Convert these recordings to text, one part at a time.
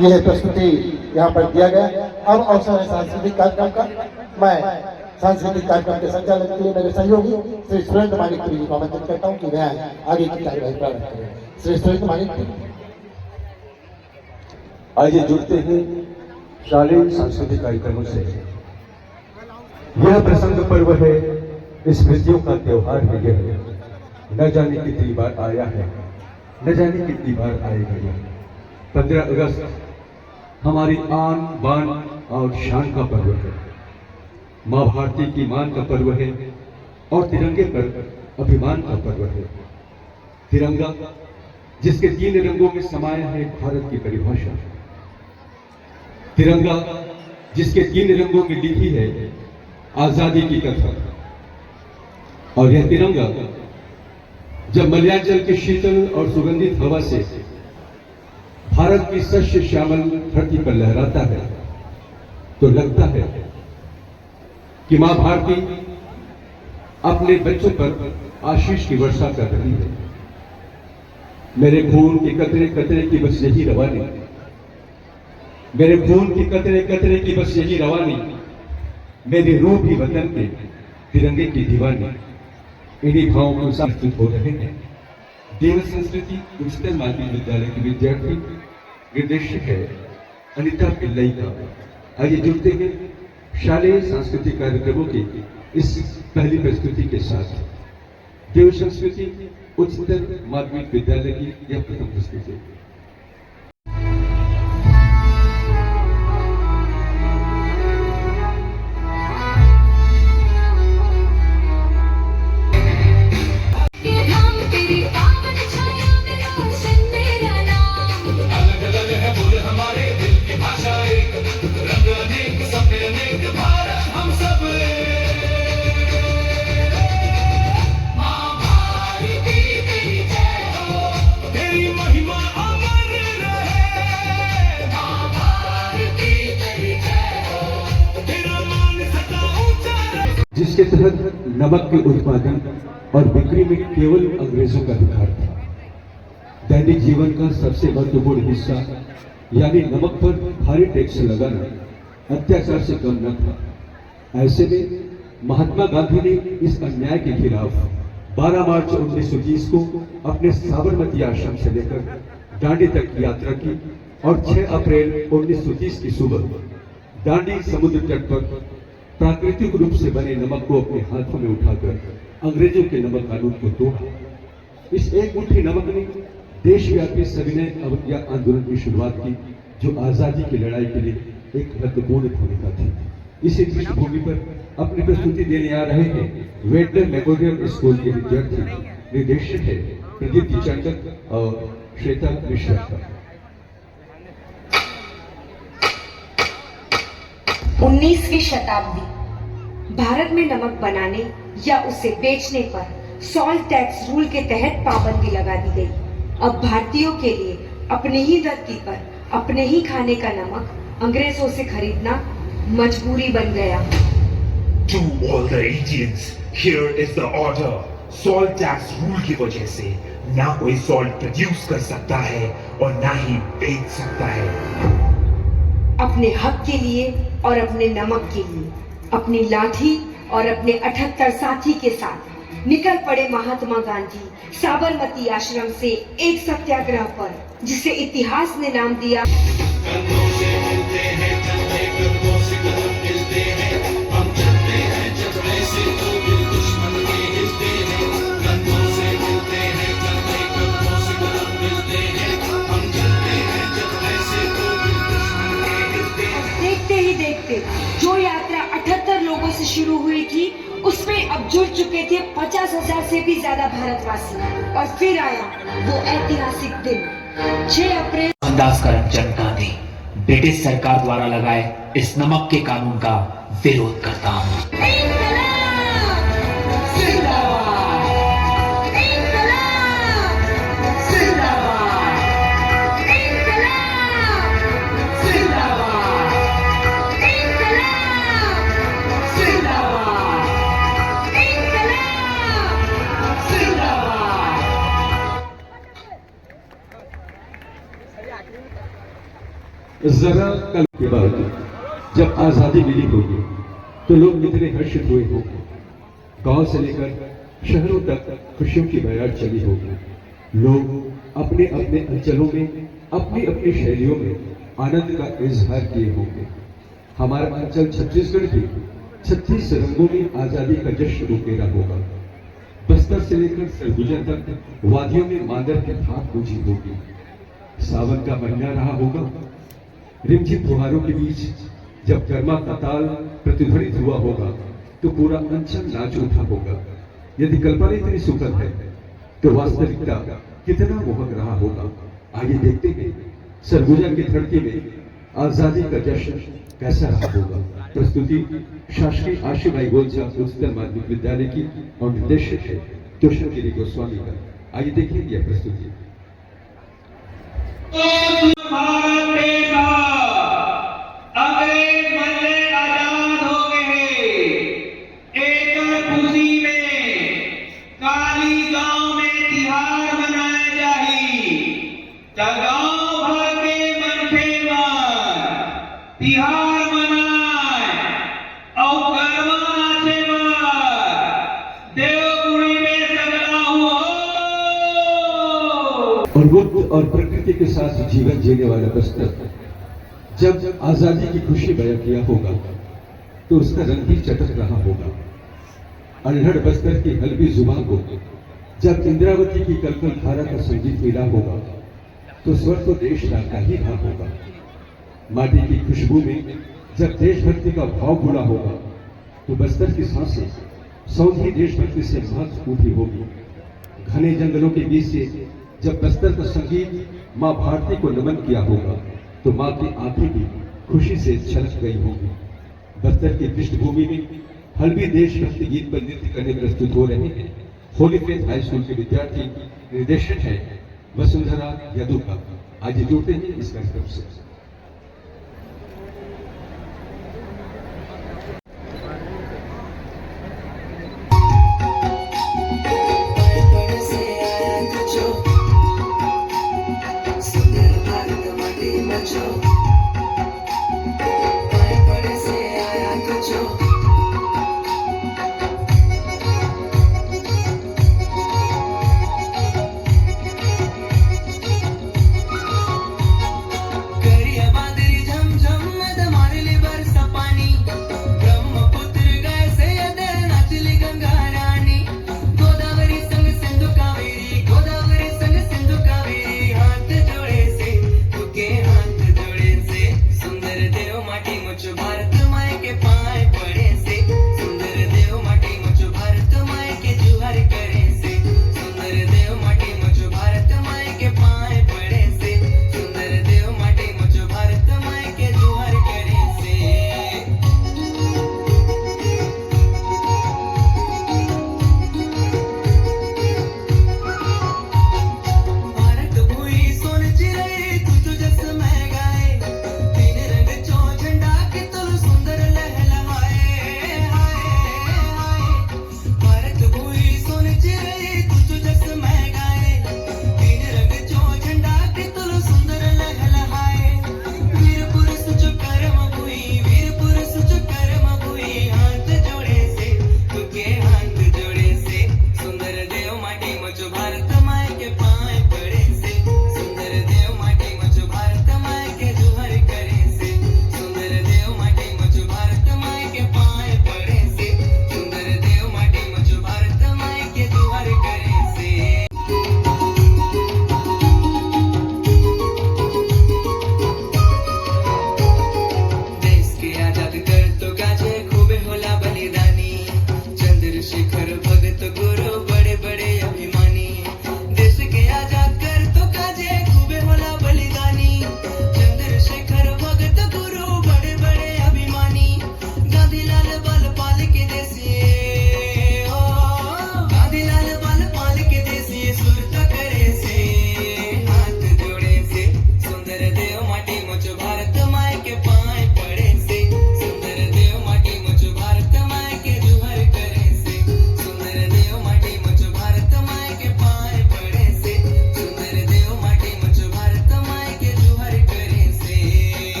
यह प्रस्तुति यहाँ पर दिया गया। अब अवसर है सांस्कृतिक कार्यक्रम का। मैं सांस्कृतिक कार्यक्रम के संचालन के लिए मेरे सहयोगी श्री सुरेंद्र मानिक जी को आमंत्रित करता हूँ कि वह आगे की कार्यवाही प्रारंभ करें। श्री सुरेंद्र मानिक जी, आइए जुड़ते हैं शालेय सांस्कृतिक कार्यक्रमों से। यह प्रसंग पर्व है, स्मृतियों का त्योहार है यह। न जाने कितनी बार आया है, न जाने कितनी बार आएगा यह। 15 अगस्त हमारी आन बान और शान का पर्व है। माँ भारती की मान का पर्व है और तिरंगे पर अभिमान का पर्व है। तिरंगा जिसके 3 रंगों में समाया है भारत की परिभाषा। तिरंगा जिसके 3 रंगों में लिखी है आजादी की कथा। और यह तिरंगा जब मलयाचल के शीतल और सुगंधित हवा से भारत की शस्य श्यामल धरती पर लहराता है तो लगता है कि मां भारती अपने बच्चों पर आशीष की वर्षा कर रही है। मेरे खून के कतरे कतरे की बस यही रवानी, मेरे खून की कतरे कतरे की बस यही रवानी, मेरी रूह भी वतन के तिरंगे की दीवानी। इन्हीं भावों को प्रस्तुत हो रहे हैं देव संस्कृति उच्चतर माध्यमिक विद्यालय के विद्यार्थी निर्देशक है अनिता पिल्लई का। आइए जुड़ते हैं शालेय सांस्कृतिक कार्यक्रमों की इस पहली प्रस्तुति के साथ। देव संस्कृति उच्चतर माध्यमिक विद्यालय की यह प्रथम प्रस्तुति। जिसके तहत नमक के उत्पादन और बिक्री में केवल अंग्रेजों का अधिकार था। दैनिक जीवन का सबसे महत्वपूर्ण हिस्सा यानी नमक पर भारी टैक्स लगाना अत्याचार से कम न था। ऐसे में महात्मा गांधी ने इस अन्याय के खिलाफ 12 मार्च 1930 को अपने साबरमती आश्रम से लेकर दांडी तक की यात्रा की और 6 अप्रैल 1930 की सुबह दांडी समुद्र तट पर प्राकृतिक रूप से बने नमक को अपने हाथों में उठाकर अंग्रेजों के नमक कानून को तोड़ा। इस एक मुट्ठी नमक ने देशव्यापी सविनय अवज्ञा आंदोलन की शुरुआत की, जो आजादी की लड़ाई के लिए एक महत्वपूर्ण भूमिका थी। इसी पृष्ठभूमि पर अपनी प्रस्तुति देने आ रहे हैं वेटलर मेमोरियल स्कूल के विद्यार्थी निर्देशक है प्रदीप्ति चंदक और श्वेता मिश्रा। 19वीं शताब्दी भारत में नमक बनाने या उसे बेचने पर सॉल्ट टैक्स रूल के तहत पाबंदी लगा दी गई। अब भारतीयों के लिए अपने ही धरती पर अपने ही खाने का नमक अंग्रेजों से खरीदना मजबूरी बन गया। To all the Indians, here is the order. Salt tax rule की वजह से ना कोई सॉल्ट प्रोड्यूस कर सकता है और ना ही बेच सकता है। अपने हक के लिए और अपने नमक के लिए अपनी लाठी और अपने 78 साथी के साथ निकल पड़े महात्मा गांधी साबरमती आश्रम से एक सत्याग्रह पर, जिसे इतिहास ने नाम दिया जो यात्रा 78 लोगों से शुरू हुई थी उसमें अब जुड़ चुके थे 50,000 से भी ज्यादा भारतवासी। और फिर आया वो ऐतिहासिक दिन 6 अप्रैल। मोहनदास करमचंद गांधी ब्रिटिश सरकार द्वारा लगाए इस नमक के कानून का विरोध करता हूँ। जरा कल के बाद जब आजादी मिली होगी तो लोग कितने हर्षित हुए होंगे। गांव से लेकर शहरों तक खुशियों की बयार चली होगी। लोग अपने अपने अंचलों में अपनी अपनी शैलियों में आनंद का इजहार किए होंगे। हमारा अंचल छत्तीसगढ़ भी 36 रंगों में आजादी का जश्न उकेरा होगा। बस्तर से लेकर सरगुजा तक वादियों में मांदर की थाप गूंजी होगी। सावन का महीना रहा होगा। रिमझिम फुहारों के बीच जब गर्मा का ताल प्रतिध्वनित हुआ होगा तो पूरा अंचल नाच उठा होगा। यदि कल्पना इतनी सुखद है तो वास्तविकता कितना मोहक रहा होगा। आइए देखते हैं सरगुजा की धरती में आजादी का जश्न कैसा रहा होगा। प्रस्तुति शासकीय आशीबाई गोलचा उच्चतर माध्यमिक विद्यालय की और निर्देशक है तुषार गिरी गोस्वामी का। आइए देखिए यह प्रस्तुति। अंग्रेज बनने आजाद हो गए। एक खुशी में काली गांव में तिहार मनाए जाही। गांव भर के मनखे तिहार मनाए और गरबा नाचे देवपुरी में सगला हुआ। और बुद्ध और प्रकृति के साथ जीवन जीने वाला बस्तर जब आजादी की खुशी बयां किया होगा तो उसका रंग भी चटक रहा होगा। अल्हड़ बस्तर की हल्बी जुबान को जब इंद्रावती की कलकल धारा का संगीत मिला होगा तो स्वर तो देश का ही रहा होगा। माटी की खुशबू में जब देशभक्ति का भाव घुला होगा तो बस्तर की सांसें सौंधी देशभक्ति से महक उठी होगी। घने जंगलों के बीच से जब बस्तर का संगीत मां भारती को नमन किया होगा तो मां की आंखें भी खुशी से छलक गई होगी। बस्तर की पृष्ठभूमि में हल्बी देशभक्ति गीत पर नृत्य करने प्रस्तुत हो रहे हैं होली फेथ हाई स्कूल के विद्यार्थी निर्देशक है वसुंधरा यदुका। आज जुड़ते हैं इस कार्यक्रम से। गोदावरी संग सिंधु कावेरी हाथ जोड़े से तुके हाथ जोड़े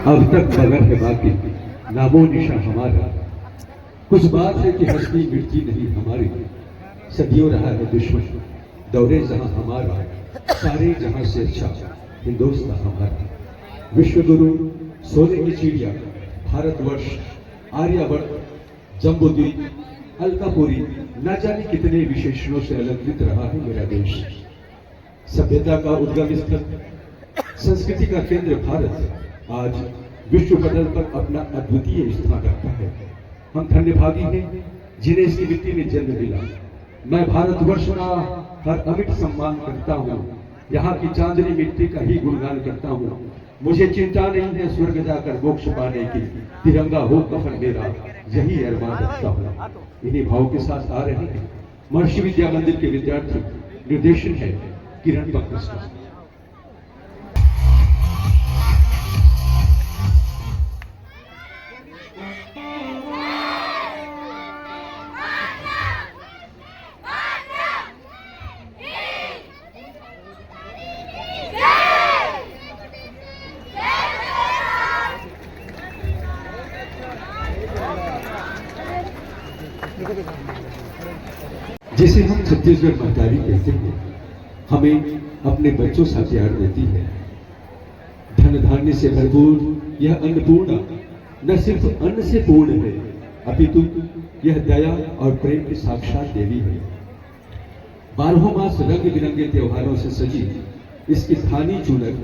अब तक बगैर है बाकी नामो निशा हमारा। कुछ बात है कि हस्ती मिटती नहीं हमारी, सदियों रहा है दुश्मन दौरे जहां हमारा, सारे जहां से अच्छा हिंदुस्तान हमारा। विश्व गुरु, सोने की चिड़िया, भारतवर्ष, आर्यवर्त, जम्बूद्वीप, अलकापुरी, न जाने कितने विशेषणों से अलंकृत रहा है मेरा देश। सभ्यता का उद्गम स्थल, संस्कृति का केंद्र भारत आज विश्व पटल पर अपना अद्वितीय स्थान रखता है। हम धन्यभागी हैं जिन्हें इसकी मिट्टी में जन्म मिला। मैं भारतवर्ष का हर अमिट सम्मान करता हूँ, यहाँ की चांदनी मिट्टी का ही गुणगान करता हूँ। मुझे चिंता नहीं है स्वर्ग जाकर मोक्ष पाने की, तिरंगा हो कफन मेरा यही अरमान रखता हूँ। इन्हीं भाव के साथ आ रहे हैं महर्षि विद्या मंदिर के विद्यार्थी, निर्देशन है किरण पंकज। जिसे हम छत्तीसगढ़ महतारी कहते हैं, हमें अपने बच्चों सा प्यार देती है। धन धान्य से भरपूर यह अन्नपूर्णा न सिर्फ अन्न से पूर्ण है, अपितु यह दया और प्रेम की साक्षात देवी है। 12 मास रंग बिरंगे त्योहारों से सजी इसकी थानी चूनक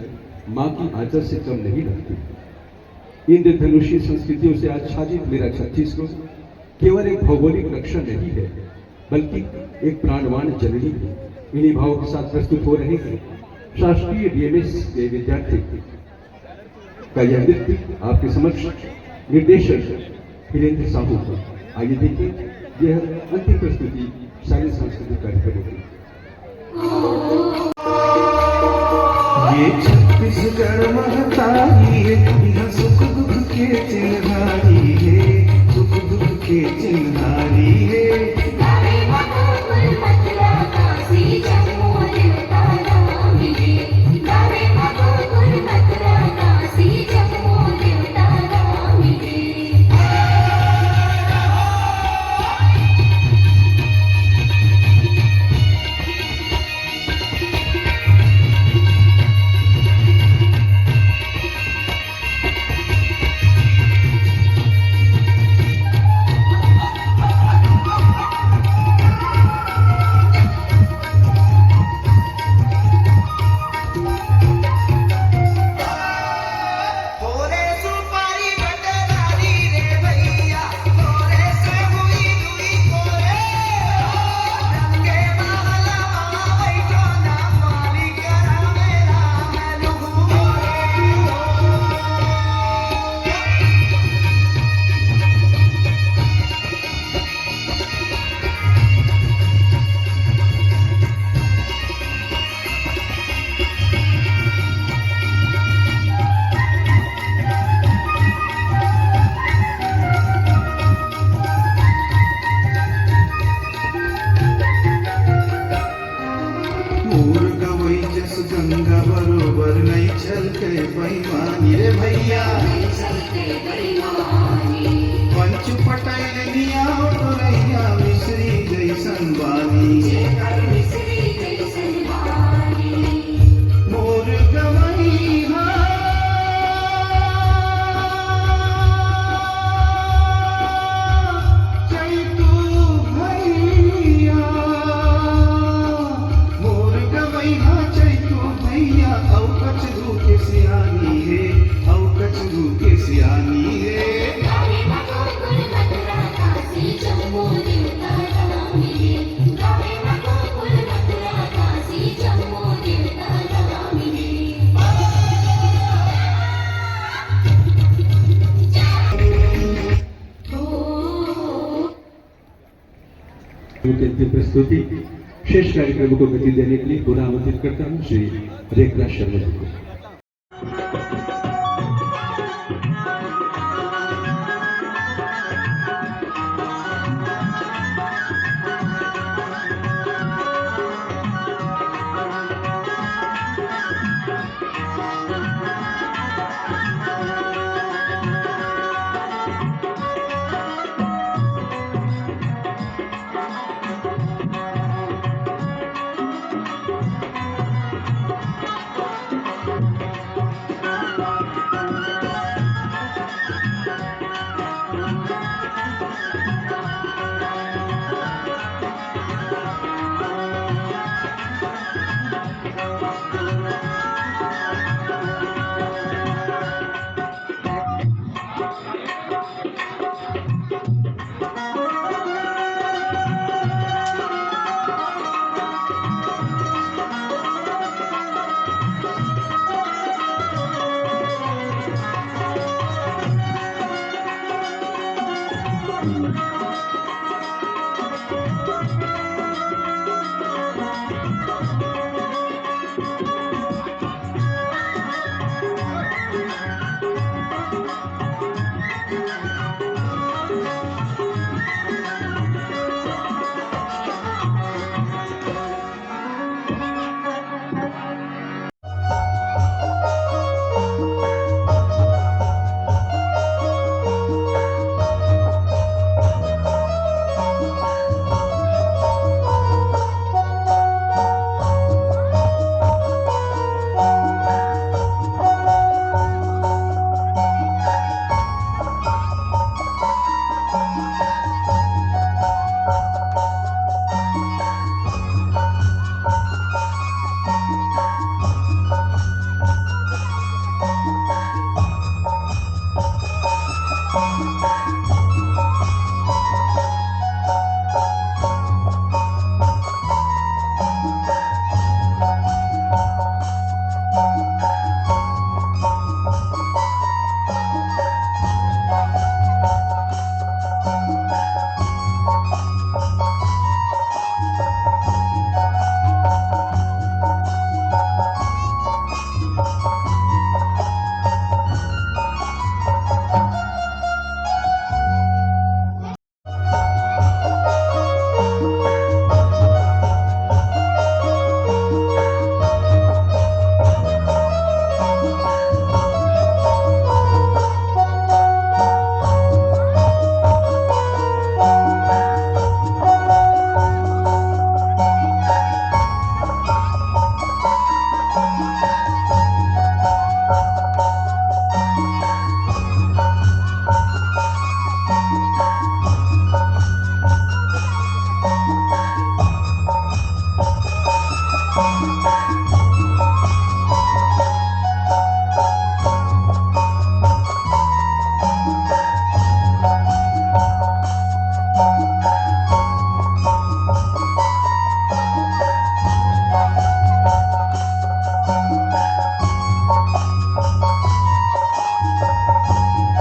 मां की आंचल से कम नहीं लगती। इंद्रधनुषी संस्कृतियों से आच्छादित मेरा छत्तीसगढ़ केवल एक भौगोलिक लक्षण नहीं है, बल्कि एक प्राणवान जननी है। इन्हीं भावों के साथ प्रस्तुत हो रहे हैं शासकीय डीएमएस के विद्यार्थी का यह नृत्य आपके समक्ष निर्देशक हिरेंद्र साहू को। आइए देखिए यह अंतिम प्रस्तुति शाही सांस्कृतिक कार्यक्रम की। ये छत्तीसगढ़ महतारी है, यहाँ सुख दुख के चिन्हारी है, सुख दुख के चिन्हारी है। गंगा बरोबर नहीं छलके बेईमानी रे भैया, पंच पटैल निया टोरैया मिश्री जैसन बानी। मोर गवैया चैतू भैया, मोर गवैया भैया औ कचरू के सियानी है, औ कचरू के सियानी है। प्रस्तुति शेष कार्यक्रमों को गति देने के लिए पुनः आमंत्रित करता हूं श्री रेखा शर्मा जी को।